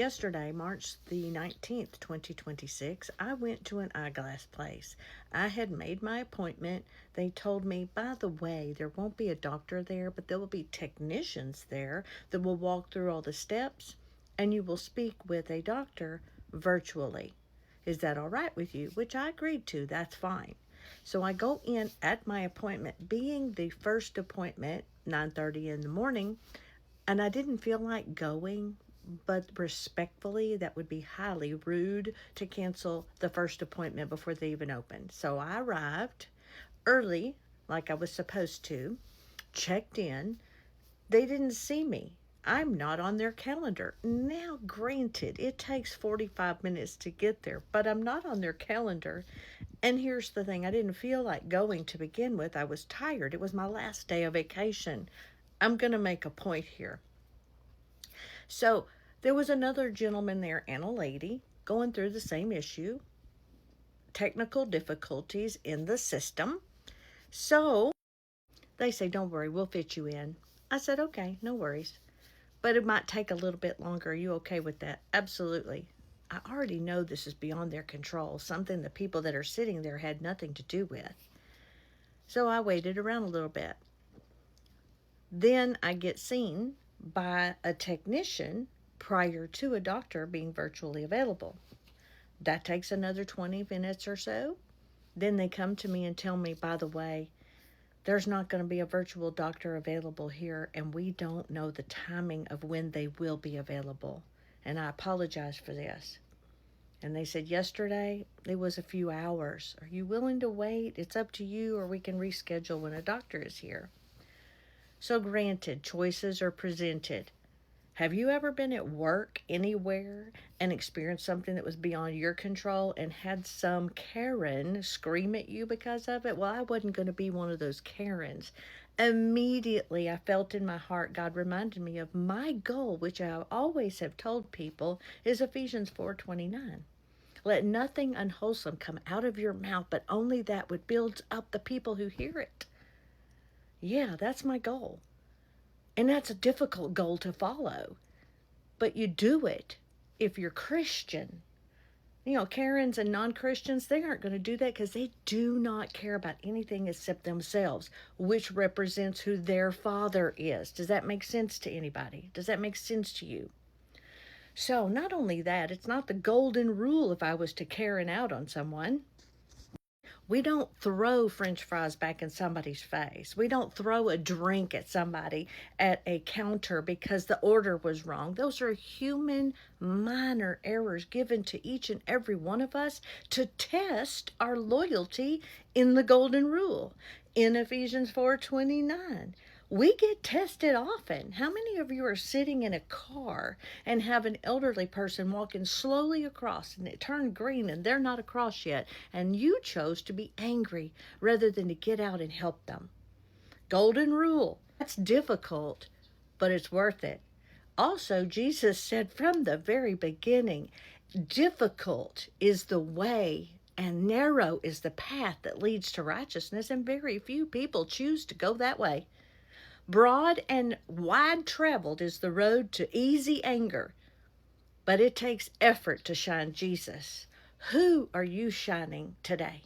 Yesterday, March the 19th, 2026, I went to an eyeglass place. I had made my appointment. They told me, by the way, there won't be a doctor there, but there will be technicians there that will walk through all the steps and you will speak with a doctor virtually. Is that all right with you? Which I agreed to. That's fine. So I go in at my appointment, being the first appointment, 9:30 in the morning, and I didn't feel like going, but respectfully, that would be highly rude to cancel the first appointment before they even opened. So I arrived early, like I was supposed to, checked in. They didn't see me. I'm not on their calendar. Now, granted, it takes 45 minutes to get there, but I'm not on their calendar. And here's the thing, I didn't feel like going to begin with. I was tired. It was my last day of vacation. I'm going to make a point here. So there was another gentleman there and a lady going through the same issue, technical difficulties in the system. So they say, don't worry, we'll fit you in. I said, okay, no worries. But it might take a little bit longer. Are you okay with that? Absolutely. I already know this is beyond their control, something the people that are sitting there had nothing to do with. So I waited around a little bit. Then I get seen by a technician prior to a doctor being virtually available. That takes another 20 minutes or so. Then they come to me and tell me, by the way, there's not going to be a virtual doctor available here, and we don't know the timing of when they will be available. And I apologize for this. And they said yesterday it was a few hours. Are you willing to wait? It's up to you, or we can reschedule when a doctor is here. So granted, choices are presented. Have you ever been at work anywhere and experienced something that was beyond your control and had some Karen scream at you because of it? Well, I wasn't going to be one of those Karens. Immediately, I felt in my heart, God reminded me of my goal, which I always have told people, is Ephesians 4:29. Let nothing unwholesome come out of your mouth, but only that which builds up the people who hear it. Yeah, that's my goal. And that's a difficult goal to follow. But you do it if you're Christian. You know, Karens and non-Christians, they aren't going to do that because they do not care about anything except themselves, which represents who their father is. Does that make sense to anybody? Does that make sense to you? So not only that, it's not the golden rule if I was to Karen out on someone. We don't throw French fries back in somebody's face. We don't throw a drink at somebody at a counter because the order was wrong. Those are human minor errors given to each and every one of us to test our loyalty in the golden rule. In Ephesians 4:29, we get tested often. How many of you are sitting in a car and have an elderly person walking slowly across and it turned green and they're not across yet, and you chose to be angry rather than to get out and help them? Golden rule. That's difficult, but it's worth it. Also, Jesus said from the very beginning, difficult is the way and narrow is the path that leads to righteousness, and very few people choose to go that way. Broad and wide traveled is the road to easy anger, but it takes effort to shine Jesus. Who are you shining today?